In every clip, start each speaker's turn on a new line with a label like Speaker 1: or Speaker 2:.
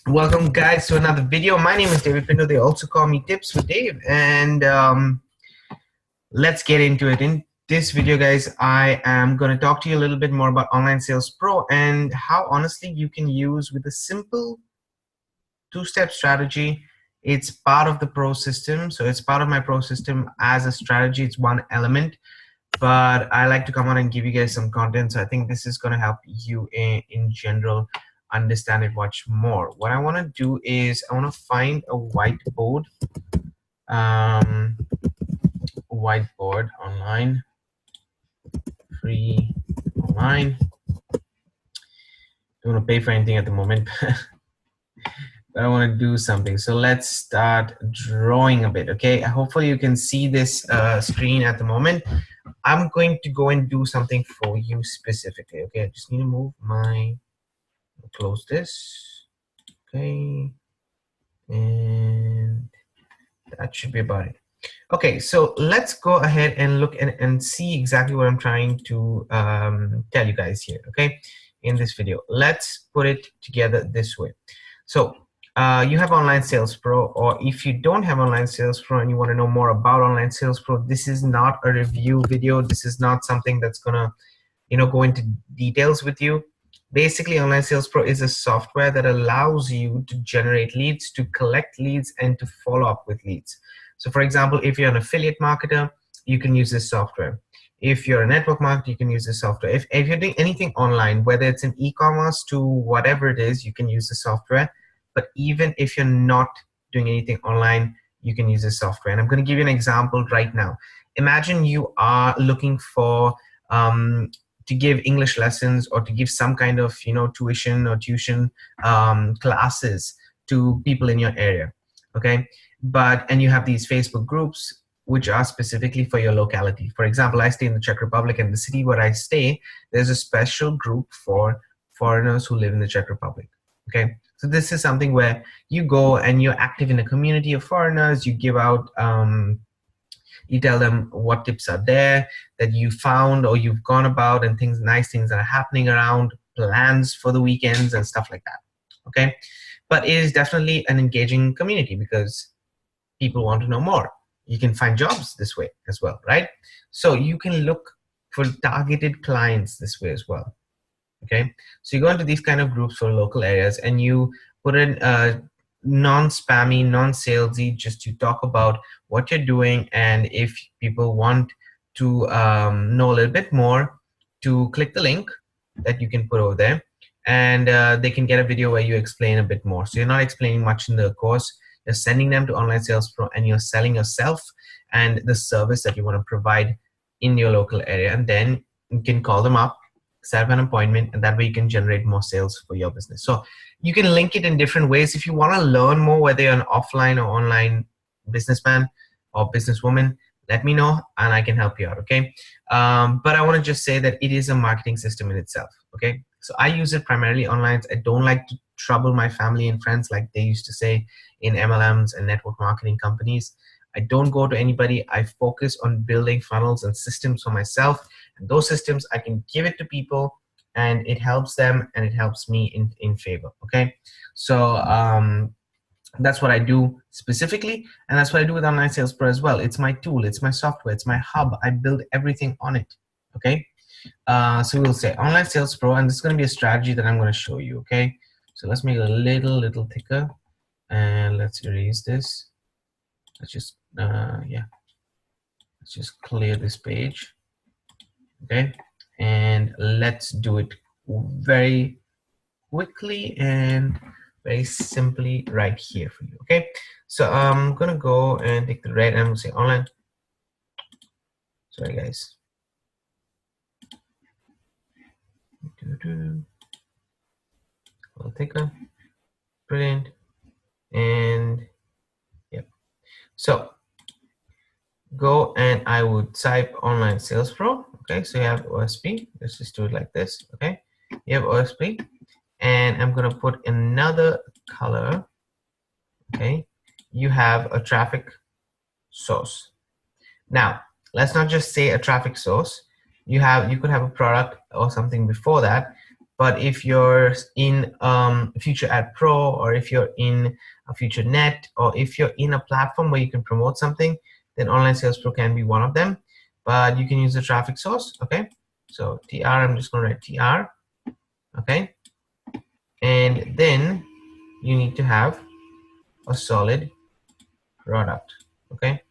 Speaker 1: Welcome guys to another video. My name is David Pinto. They also call me Tips with Dave, and let's get into it. In this video guys, I am going to talk to you a little bit more about Online Sales Pro and how honestly you can use with a simple two-step strategy. It's part of the Pro system, so it's part of my Pro system as a strategy. It's one element, but I like to come on and give you guys some content, so I think this is going to help you in general understand it much more. What I want to do is I want to find a whiteboard, whiteboard online, free online. Don't want to pay for anything at the moment, but I want to do something. So let's start drawing a bit. Okay, hopefully you can see this screen at the moment. I'm going to go and do something for you specifically. Okay, I just need to move my, close this. Okay, and that should be about it. Okay, so let's go ahead and look and see exactly what I'm trying to tell you guys here. Okay, in this video, let's put it together this way. So you have Online Sales Pro, or if you don't have Online Sales Pro and you want to know more about Online Sales Pro, this is not a review video. This is not something that's gonna go into details with you. Basically, Online Sales Pro is a software that allows you to generate leads, to collect leads, and to follow up with leads. So for example, if you're an affiliate marketer, you can use this software. If you're a network marketer, you can use this software. If you're doing anything online, whether it's in e-commerce to whatever it is, you can use the software. But even if you're not doing anything online, you can use this software. And I'm going to give you an example right now. Imagine you are looking for to give English lessons or to give some kind of tuition or tuition classes to people in your area. Okay, and you have these Facebook groups which are specifically for your locality. For example, I stay in the Czech Republic, and the city where I stay, there's a special group for foreigners who live in the Czech Republic. Okay, so this is something where you go and you're active in a community of foreigners. You give out you tell them what tips are there that you found or you've gone about, and nice things that are happening around, plans for the weekends and stuff like that. Okay, but it is definitely an engaging community because people want to know more. You can find jobs this way as well, right? So you can look for targeted clients this way as well. Okay, so you go into these kind of groups for local areas and you put in non-spammy, non-salesy, just to talk about what you're doing, and if people want to know a little bit more, to click the link that you can put over there, and they can get a video where you explain a bit more. So you're not explaining much in the course. You're sending them to Online Sales Pro and you're selling yourself and the service that you want to provide in your local area, and then you can call them up, set up an appointment, and that way you can generate more sales for your business. So you can link it in different ways. If you want to learn more, whether you're an offline or online businessman or businesswoman, let me know and I can help you out. Okay, but I want to just say that it is a marketing system in itself. Okay, so I use it primarily online. I don't like to trouble my family and friends like they used to say in MLMs and network marketing companies. I don't go to anybody. I focus on building funnels and systems for myself, and those systems I can give it to people, and it helps them and it helps me in favor. Okay, so that's what I do specifically, and that's what I do with Online Sales Pro as well. It's my tool, it's my software, it's my hub. I build everything on it. Okay, so we'll say Online Sales Pro, and this is going to be a strategy that I'm going to show you. Okay, so let's make it a little thicker, and let's erase this. Let's just yeah, let's just clear this page. Okay, and let's do it very quickly and very simply right here for you. Okay, so I'm gonna go and take the red and I'm gonna say online. Sorry guys. A little thicker. Brilliant. And yep. So go and I would type Online Sales Pro. Okay, so you have OSP. Let's just do it like this. Okay, you have OSP, and I'm gonna put another color. Okay, you have a traffic source. Now let's not just say a traffic source. You could have a product or something before that. But if you're in Future Ad Pro, or if you're in a Future Net, or if you're in a platform where you can promote something, then Online Sales Pro can be one of them. But you can use the traffic source. Okay, so TR, I'm just going to write TR. Okay, and then you need to have a solid product. Okay,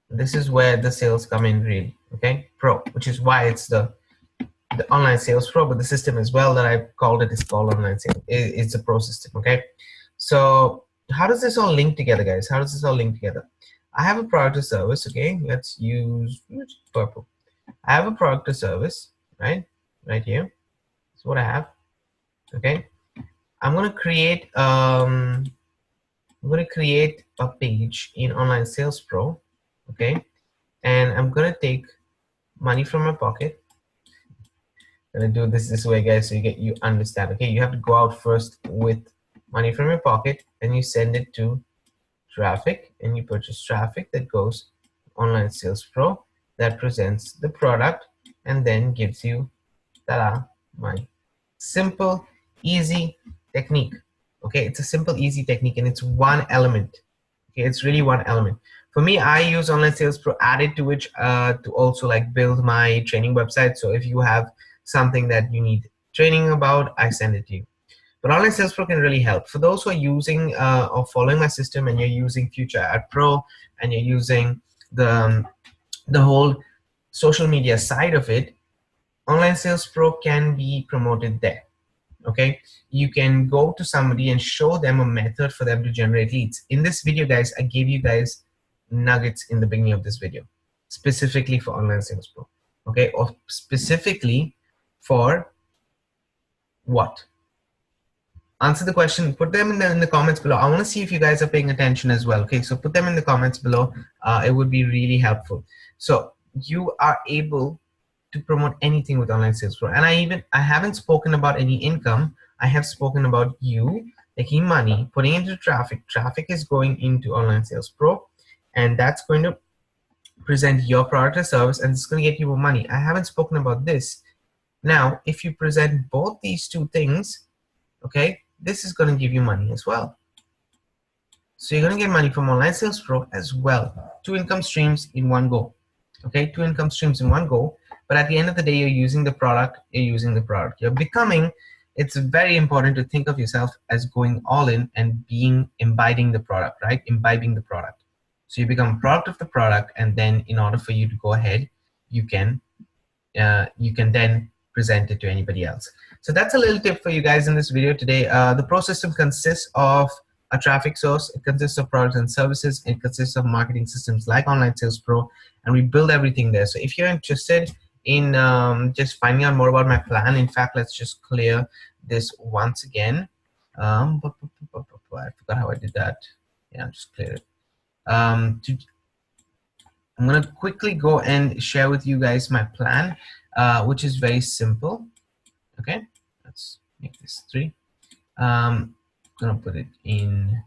Speaker 1: this is where the sales come in really. Okay, Pro, which is why it's the Online Sales Pro, but the system as well that I called it is called Online Sales. It's a Pro system. Okay, so how does this all link together, guys? How does this all link together? I have a product or service. Okay, let's use purple. I have a product or service, right here. That's what I have. Okay, I'm gonna create a page in Online Sales Pro. Okay, and I'm gonna take money from my pocket. I'm gonna do this way, guys, so you understand. Okay, you have to go out first with money from your pocket, and you send it to traffic, and you purchase traffic that goes Online Sales Pro that presents the product and then gives you money. Simple, easy technique. Okay, it's a simple, easy technique, and it's one element. Okay, it's really one element. For me, I use Online Sales Pro added to which to also like build my training website. So if you have something that you need training about, I send it to you. But Online Sales Pro can really help. For those who are using or following my system, and you're using Future Ad Pro, and you're using the whole social media side of it, Online Sales Pro can be promoted there. Okay, you can go to somebody and show them a method for them to generate leads. In this video, guys, I gave you guys nuggets in the beginning of this video, specifically for Online Sales Pro. Okay, or specifically for what? Answer the question, put them in the comments below. I want to see if you guys are paying attention as well. Okay, so put them in the comments below. It would be really helpful. So you are able to promote anything with Online Sales Pro. And I haven't spoken about any income. I have spoken about you taking money, putting into traffic. Traffic is going into Online Sales Pro, and that's going to present your product or service, and it's going to get you more money. I haven't spoken about this. Now, if you present both these two things, okay, this is going to give you money as well. So you're going to get money from Online Sales Pro as well. Two income streams in one go. Okay, two income streams in one go. But at the end of the day, you're using the product. You're using the product. You're becoming. It's very important to think of yourself as going all in and imbibing the product, right? Imbibing the product. So you become a product of the product, and then in order for you to go ahead, you can then present it to anybody else. So that's a little tip for you guys in this video today. The Pro system consists of a traffic source. It consists of products and services. It consists of marketing systems like Online Sales Pro, and we build everything there. So if you're interested in just finding out more about my plan, in fact, let's just clear this once again. I forgot how I did that. Yeah, I'll just clear it. I'm going to quickly go and share with you guys my plan, which is very simple. Okay, let's make this 3. I'm going to put it in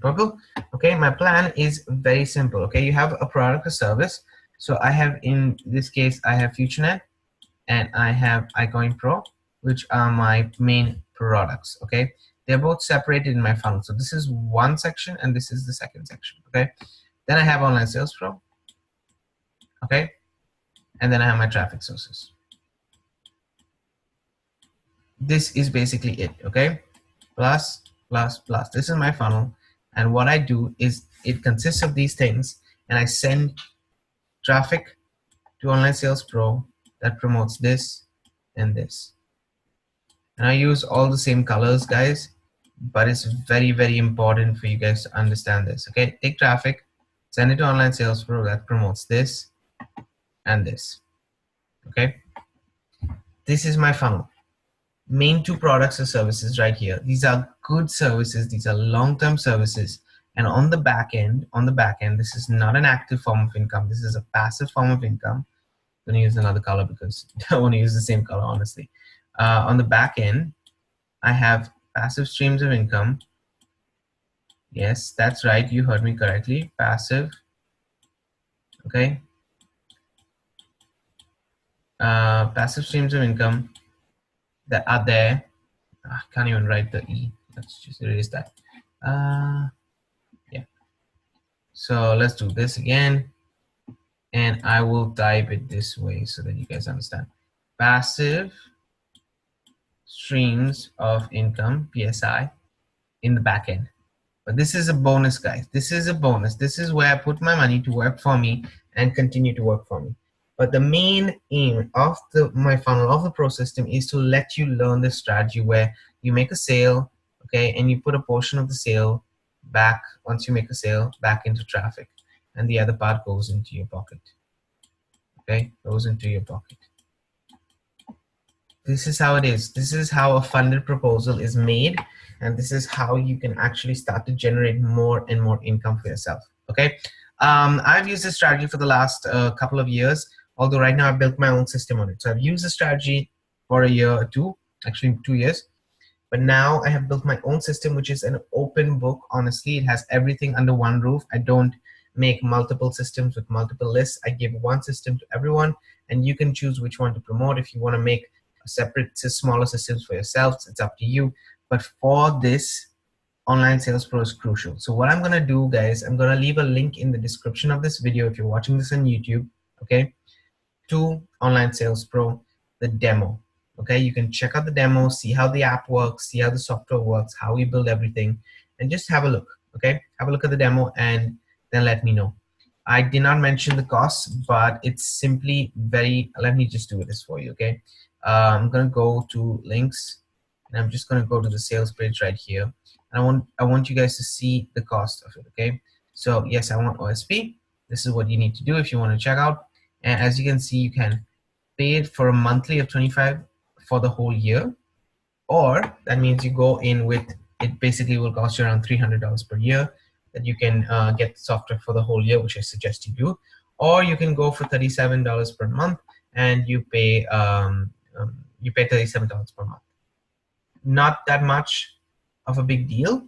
Speaker 1: purple. Okay, my plan is very simple. Okay, you have a product or service. So I have, in this case, I have FutureNet and I have iCoin Pro, which are my main products. Okay, they're both separated in my funnel. So this is one section and this is the second section. Okay, then I have Online Sales Pro. Okay, and then I have my traffic sources. This is basically it. Okay, plus, plus, plus. This is my funnel, and what I do is it consists of these things, and I send traffic to Online Sales Pro that promotes this and this. And I use all the same colors, guys, but it's very, very important for you guys to understand this. Okay, take traffic, send it to Online Sales Pro that promotes this and this. Okay, this is my funnel. Main 2 products or services right here. These are good services. These are long-term services. And on the back end, this is not an active form of income. This is a passive form of income. I'm going to use another color because I don't want to use the same color, honestly. On the back end, I have passive streams of income. Yes, that's right. You heard me correctly. Passive. Okay. passive streams of income that are there. I can't even write the E. Let's just erase that. Yeah. So let's do this again. And I will type it this way so that you guys understand. Passive streams of income, PSI, in the back end. But this is a bonus, guys. This is a bonus. This is where I put my money to work for me and continue to work for me. But the main aim of my funnel, of the pro system, is to let you learn this strategy where you make a sale, okay, and you put a portion of the sale back, once you make a sale, back into traffic. And the other part goes into your pocket. Okay, goes into your pocket. This is how it is. This is how a funded proposal is made, and this is how you can actually start to generate more and more income for yourself. Okay, I've used this strategy for the last couple of years, although right now I've built my own system on it. So I've used the strategy for a year or two, actually 2 years, but now I have built my own system, which is an open book. Honestly, it has everything under one roof. I don't make multiple systems with multiple lists. I give one system to everyone, and you can choose which one to promote. If you want to make separate, smaller systems for yourselves, it's up to you. But for this, Online Sales Pro is crucial. So what I'm going to do, guys, I'm going to leave a link in the description of this video if you're watching this on YouTube, okay, to Online Sales Pro, the demo. Okay, you can check out the demo, see how the app works, see how the software works, how we build everything, and just have a look. Okay, have a look at the demo and then let me know. I did not mention the costs, but it's simply very, let me just do this for you. Okay, I'm gonna go to links, and I'm just gonna go to the sales page right here, and I want you guys to see the cost of it. Okay, so yes, I want OSP. This is what you need to do if you want to check out, and as you can see, you can pay it for a monthly of 25 for the whole year, or that means you go in with, it basically will cost you around $300 per year that you can get software for the whole year, which I suggest you do. Or you can go for $37 per month and you pay $37 per month. Not that much of a big deal,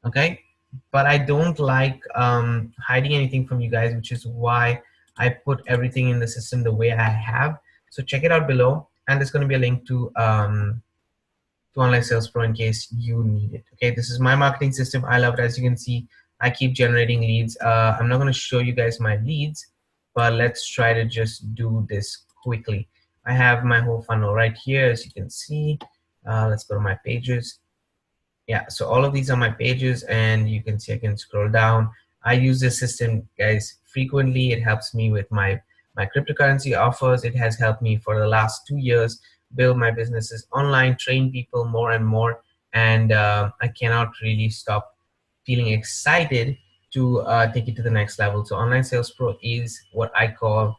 Speaker 1: okay? But I don't like hiding anything from you guys, which is why I put everything in the system the way I have. So check it out below, and there's going to be a link to Online Sales Pro in case you need it. Okay, this is my marketing system. I love it. As you can see, I keep generating leads. I'm not going to show you guys my leads, but let's try to just do this quickly. I have my whole funnel right here, as you can see. Let's go to my pages. Yeah, so all of these are my pages, and you can see I can scroll down. I use this system, guys, frequently. It helps me with my cryptocurrency offers. It has helped me for the last 2 years build my businesses online, train people more and more, and I cannot really stop feeling excited to take it to the next level. So Online Sales Pro is what I call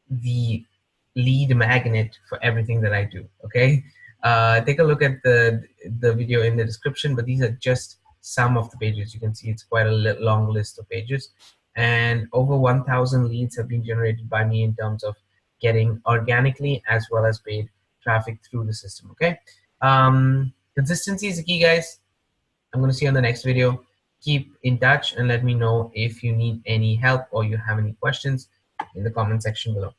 Speaker 1: the lead magnet for everything that I do. Okay, take a look at the video in the description, but these are just some of the pages. You can see it's quite a long list of pages, and over 1,000 leads have been generated by me in terms of getting organically as well as paid traffic through the system. Okay, consistency is the key, guys. I'm going to see you on the next video. Keep in touch and let me know if you need any help or you have any questions in the comment section below.